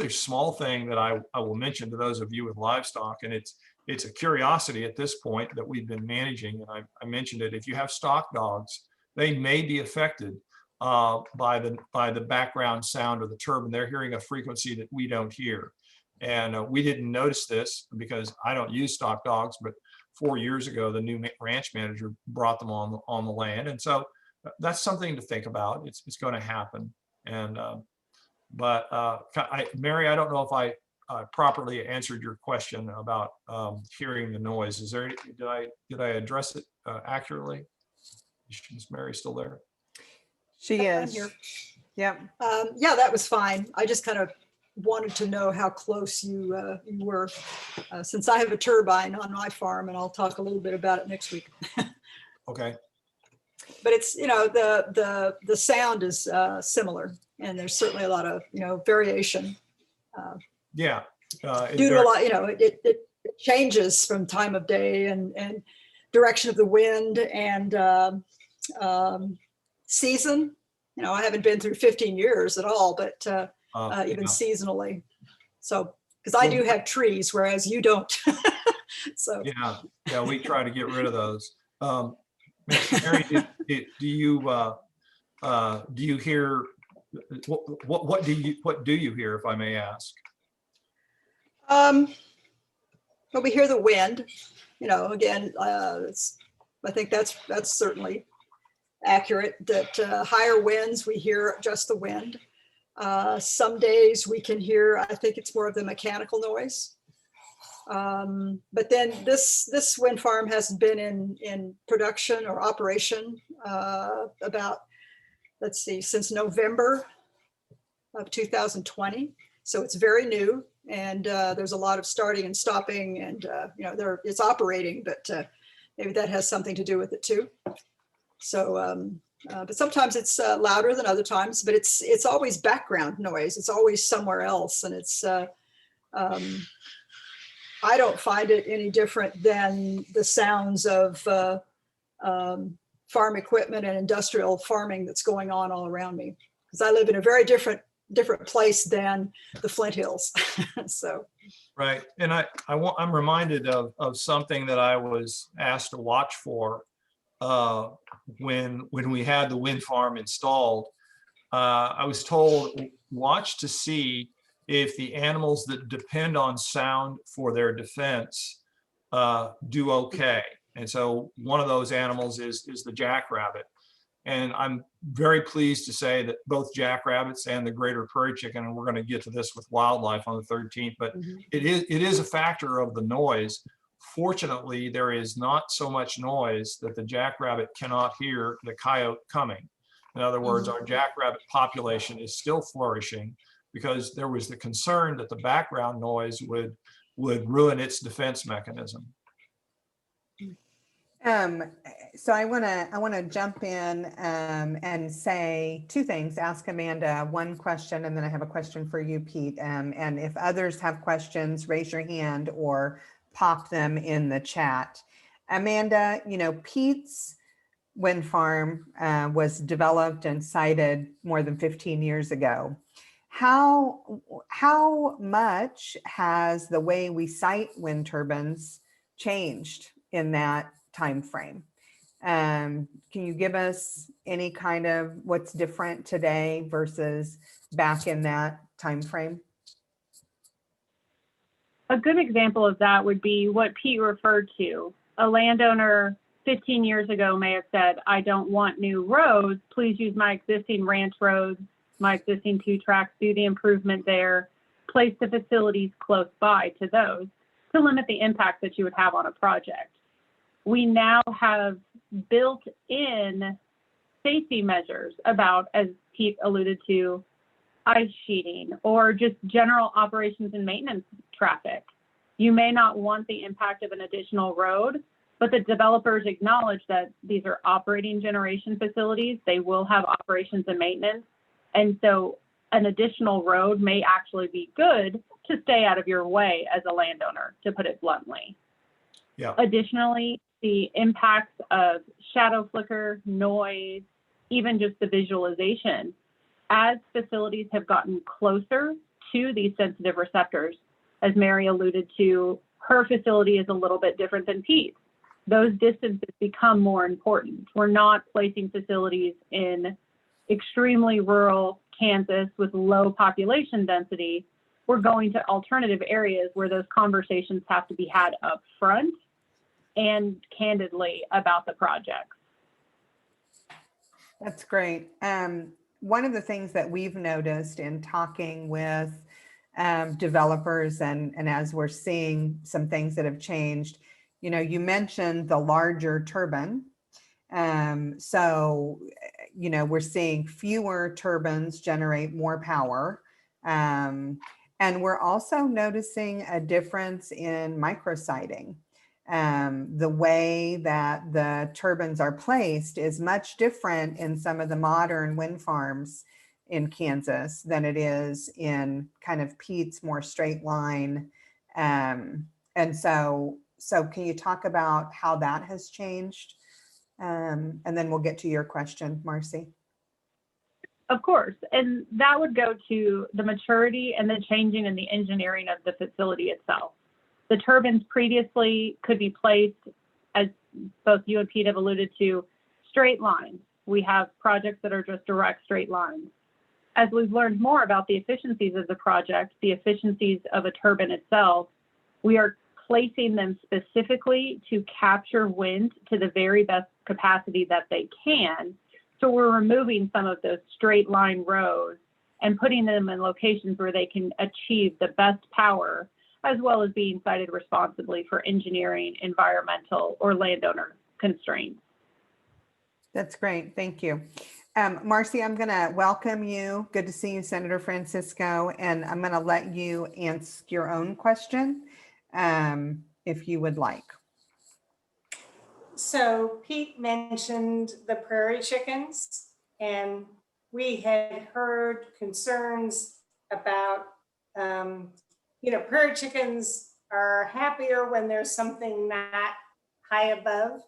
small thing that I will mention to those of you with livestock, and it's a curiosity at this point that we've been managing, and I mentioned it. If you have stock dogs, they may be affected by the background sound of the turbine. They're hearing a frequency that we don't hear, and we didn't notice this because I don't use stock dogs. But 4 years ago, the new ranch manager brought them on the land, and so that's something to think about. It's going to happen, and Mary, I don't know if I properly answered your question about hearing the noise. Did I address it accurately? Is Mary still there? She I'm is. here. Yep. Yeah, that was fine. I just kind of wanted to know how close you were, since I have a turbine on my farm, and I'll talk a little bit about it next week. Okay. But it's, the sound is similar, and there's certainly a lot of, variation. Yeah. Due to a lot, it changes from time of day and direction of the wind and season. I haven't been through 15 years at all, but even seasonally. So, because I do have trees, whereas you don't. So yeah, we try to get rid of those. Mary, do you hear what do you hear, if I may ask? But we hear the wind. Again, I think that's certainly accurate. That higher winds, we hear just the wind. Some days we can hear, I think it's more of the mechanical noise. But then this wind farm has been in production or operation about, let's see, since November of 2020. So it's very new, and there's a lot of starting and stopping, and it's operating, but maybe that has something to do with it too. So, but sometimes it's louder than other times, but it's always background noise. It's always somewhere else, and it's I don't find it any different than the sounds of farm equipment and industrial farming that's going on all around me, because I live in a very different place than the Flint Hills. So. Right, and I'm reminded of something that I was asked to watch for when we had the wind farm installed. I was told, watch to see if the animals that depend on sound for their defense do okay. And so one of those animals is the jackrabbit. And I'm very pleased to say that both jackrabbits and the greater prairie chicken, and we're going to get to this with wildlife on the 13th, but it is a factor of the noise. Fortunately, there is not so much noise that the jackrabbit cannot hear the coyote coming. In other words, our jackrabbit population is still flourishing, because there was the concern that the background noise would ruin its defense mechanism. Um, so I want to jump in and say two things. Ask Amanda one question, and then I have a question for you, Pete. And if others have questions, raise your hand or pop them in the chat. Amanda, you know, Pete's wind farm was developed and sited more than 15 years ago. How much has the way we site wind turbines changed in that time frame? Can you give us any kind of what's different today versus back in that time frame? A good example of that would be what Pete referred to. A landowner 15 years ago may have said, I don't want new roads. Please use my existing ranch roads, my existing 2 tracks, do the improvement there, place the facilities close by to those to limit the impact that you would have on a project. We now have built in safety measures about, as Pete alluded to, ice sheeting or just general operations and maintenance traffic. You may not want the impact of an additional road, but the developers acknowledge that these are operating generation facilities. They will have operations and maintenance. And so an additional road may actually be good to stay out of your way as a landowner, to put it bluntly. Yeah. Additionally, the impacts of shadow flicker, noise, even just the visualization, as facilities have gotten closer to these sensitive receptors, as Mary alluded to, her facility is a little bit different than Pete's. Those distances become more important. We're not placing facilities in extremely rural Kansas with low population density. We're going to alternative areas where those conversations have to be had up front and candidly about the project. That's great. One of the things that we've noticed in talking with developers and as we're seeing some things that have changed, you know, you mentioned the larger turbine. So, you know, we're seeing fewer turbines generate more power. And we're also noticing a difference in micrositing. The way that the turbines are placed is much different in some of the modern wind farms in Kansas than it is in kind of Pete's more straight line. And so can you talk about how that has changed? And then we'll get to your question, Marcy. Of course, and that would go to the maturity and the changing in the engineering of the facility itself. The turbines previously could be placed, as both you and Pete have alluded to, straight lines. We have projects that are just direct straight lines. As we've learned more about the efficiencies of the project, the efficiencies of a turbine itself, we are placing them specifically to capture wind to the very best capacity that they can. So we're removing some of those straight line rows and putting them in locations where they can achieve the best power, as well as being sited responsibly for engineering, environmental, or landowner constraints. That's great. Thank you. Marcy, I'm going to welcome you. Good to see you, Senator Francisco. And I'm going to let you ask your own question if you would like. So Pete mentioned the prairie chickens, and we had heard concerns about, prairie chickens are happier when there's something not high above.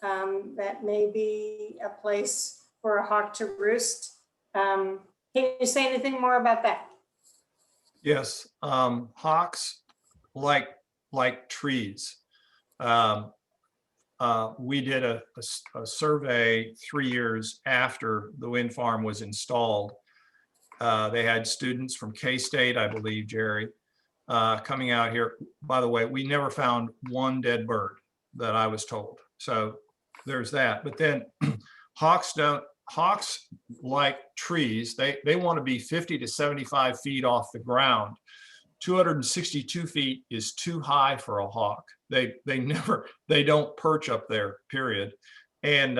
That may be a place for a hawk to roost. Can you say anything more about that? Yes, hawks like trees. We did a survey 3 years after the wind farm was installed. They had students from K-State, I believe, Jerry, coming out here. By the way, we never found one dead bird that I was told. So there's that. But then hawks like trees. They want to be 50 to 75 feet off the ground. 262 feet is too high for a hawk. They don't perch up there, period. And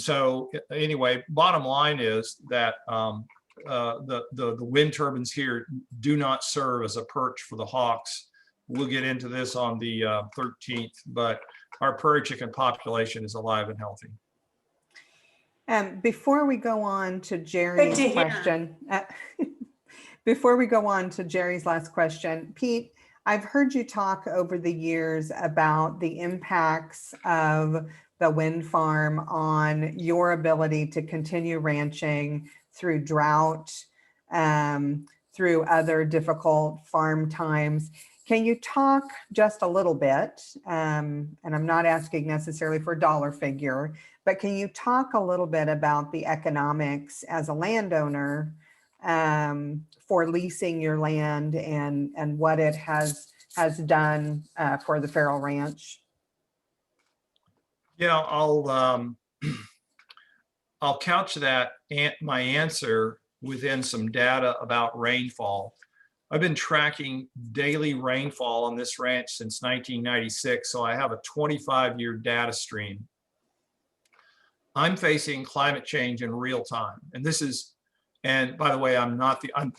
so anyway, bottom line is that the wind turbines here do not serve as a perch for the hawks. we'll get into this on the 13th, but our prairie chicken population is alive and healthy. Before we go on to Jerry's hear. question, before we go on to Jerry's last question, Pete, I've heard you talk over the years about the impacts of the wind farm on your ability to continue ranching through drought, through other difficult farm times. Can you talk just a little bit, and I'm not asking necessarily for a dollar figure, but can you talk a little bit about the economics as a landowner for leasing your land and what it has done for the Ferrell Ranch? Yeah, I'll couch that my answer within some data about rainfall. I've been tracking daily rainfall on this ranch since 1996, so I have a 25-year data stream. I'm facing climate change in real time, and this is, and by the way,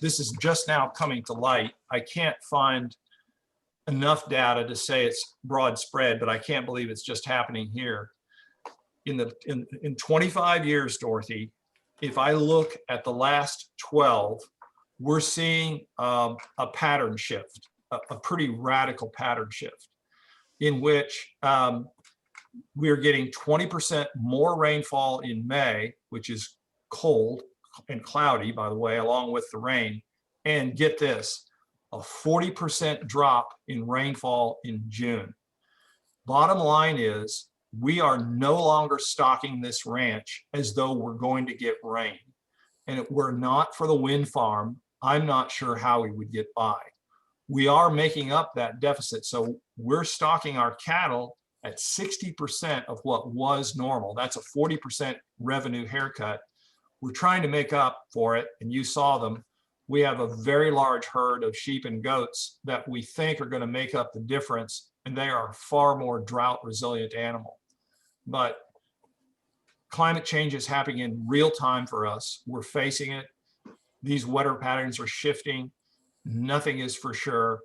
this is just now coming to light. I can't find enough data to say it's broad spread, but I can't believe it's just happening here. In 25 years, Dorothy, if I look at the last 12, we're seeing a pattern shift, a pretty radical pattern shift, in which we're getting 20% more rainfall in May, which is cold and cloudy, by the way, along with the rain. And get this, a 40% drop in rainfall in June. Bottom line is, we are no longer stocking this ranch as though we're going to get rain. And if we're not for the wind farm, I'm not sure how we would get by. We are making up that deficit. So we're stocking our cattle at 60% of what was normal. That's a 40% revenue haircut. We're trying to make up for it, and you saw them. We have a very large herd of sheep and goats that we think are going to make up the difference, and they are a far more drought resilient animal. But climate change is happening in real time for us. We're facing it. These weather patterns are shifting. Nothing is for sure.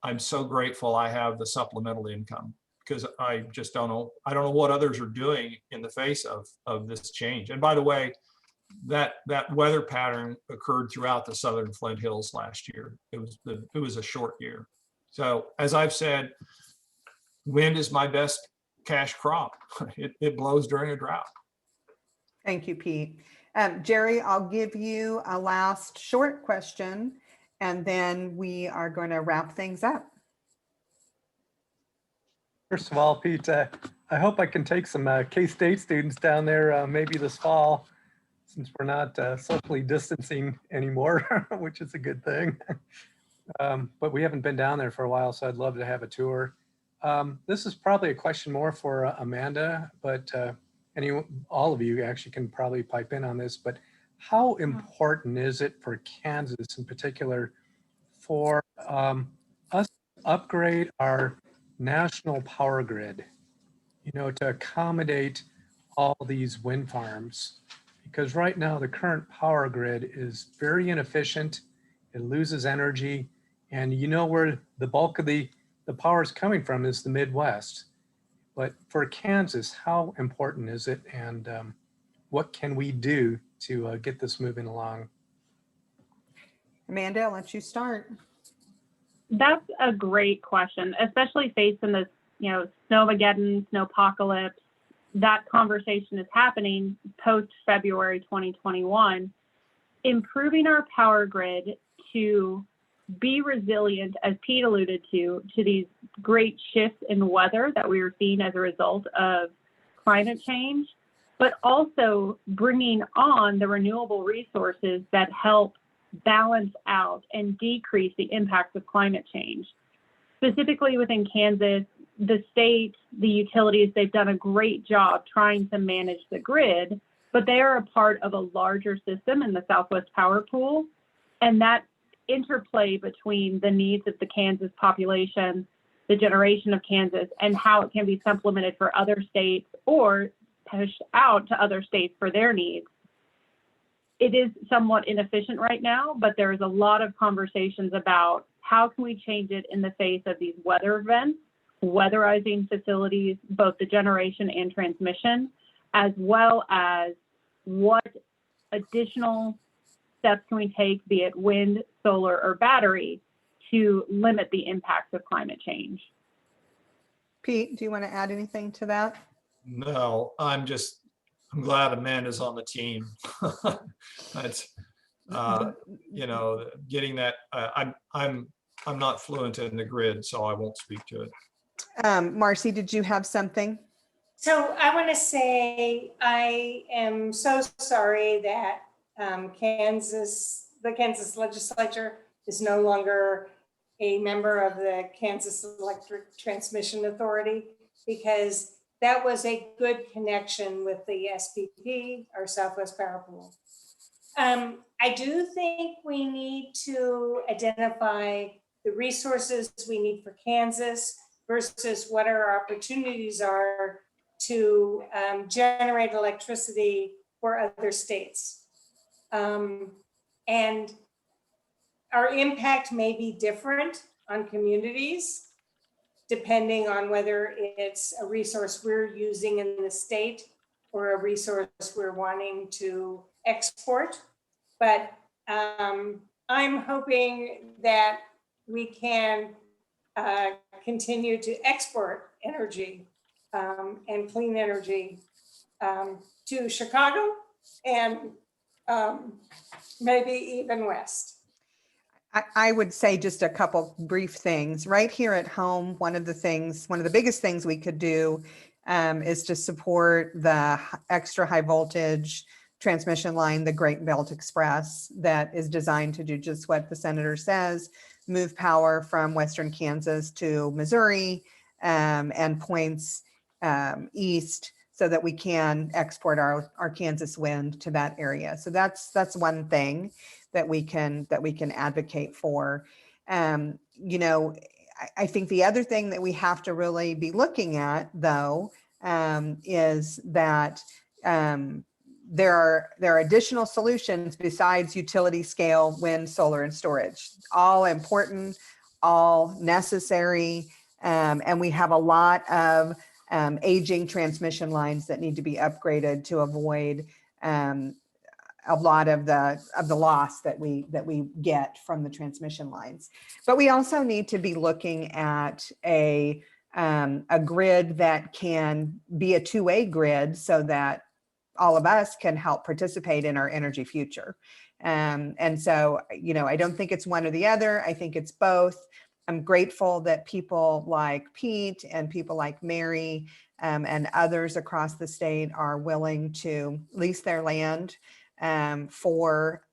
I'm so grateful I have the supplemental income, because I just don't know. I don't know what others are doing in the face of this change. And by the way, that weather pattern occurred throughout the southern Flint Hills last year. It was a short year. So as I've said, wind is my best cash crop. It blows during a drought. Thank you, Pete. Jerry, I'll give you a last short question, and then we are going to wrap things up. First of all, Pete, I hope I can take some K-State students down there maybe this fall, since we're not socially distancing anymore, which is a good thing. But we haven't been down there for a while, so I'd love to have a tour. This is probably a question more for Amanda, but all of you actually can probably pipe in on this. But how important is it for Kansas in particular for us to upgrade our national power grid, to accommodate all these wind farms? Because right now the current power grid is very inefficient. It loses energy, and where the bulk of the power is coming from is the Midwest. But for Kansas, how important is it, and what can we do to get this moving along? Amanda, I'll let you start. That's a great question, especially facing this, snowmageddon, snowpocalypse. That conversation is happening post February 2021. Improving our power grid to be resilient, as Pete alluded to these great shifts in weather that we are seeing as a result of climate change, but also bringing on the renewable resources that help balance out and decrease the impacts of climate change. Specifically within Kansas, the state, the utilities, they've done a great job trying to manage the grid, but they are a part of a larger system in the Southwest Power Pool. And that interplay between the needs of the Kansas population, the generation of Kansas, and how it can be supplemented for other states or pushed out to other states for their needs. It is somewhat inefficient right now, but there is a lot of conversations about how can we change it in the face of these weather events, weatherizing facilities, both the generation and transmission, as well as what additional steps can we take, be it wind, solar, or battery, to limit the impacts of climate change? Pete, do you want to add anything to that? No, I'm glad Amanda's on the team. That's, you know, getting that, I'm not fluent in the grid, so I won't speak to it. Marcy, did you have something? So I want to say I am so sorry that the Kansas legislature is no longer a member of the Kansas Electric Transmission Authority, because that was a good connection with the SPP, our Southwest Power Pool. I do think we need to identify the resources we need for Kansas versus what our opportunities are to generate electricity for other states. And our impact may be different on communities, depending on whether it's a resource we're using in the state or a resource we're wanting to export. But I'm hoping that we can continue to export energy and clean energy to Chicago and maybe even west. I would say just a couple brief things. Right here at home, one of the biggest things we could do is to support the extra high voltage transmission line, the Great Belt Express, that is designed to do just what the senator says, move power from Western Kansas to Missouri and points east, so that we can export our Kansas wind to that area. So that's one thing that we can advocate for. You know, I think the other thing that we have to really be looking at, though, is that there are additional solutions besides utility scale wind, solar, and storage. All important, all necessary, and we have a lot of aging transmission lines that need to be upgraded to avoid a lot of the loss that we get from the transmission lines. But we also need to be looking at a grid that can be a two-way grid, so that all of us can help participate in our energy future. And so, you know, I don't think it's one or the other. I think it's both. I'm grateful that people like Pete and people like Mary and others across the state are willing to lease their land for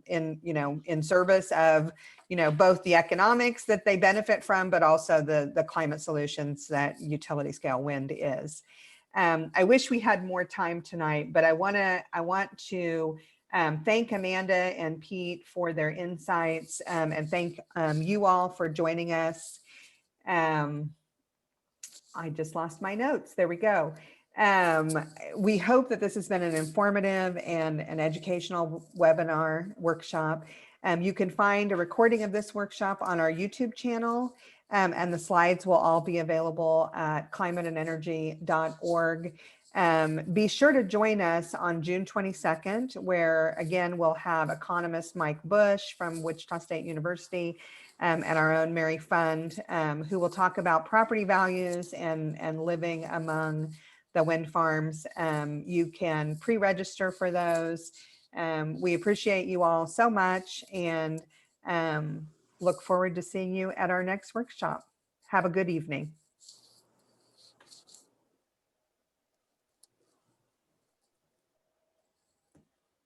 in service of, you know, both the economics that they benefit from, but also the climate solutions that utility scale wind is. I wish we had more time tonight, but I want to thank Amanda and Pete for their insights, and thank you all for joining us. I just lost my notes. There we go. We hope that this has been an informative and an educational webinar workshop. You can find a recording of this workshop on our YouTube channel, and the slides will all be available at climateandenergy.org. Be sure to join us on June 22nd, where again, we'll have economist Mike Bush from Wichita State University and our own Mary Fund, who will talk about property values and living among the wind farms. You can pre-register for those. We appreciate you all so much, and look forward to seeing you at our next workshop. Have a good evening.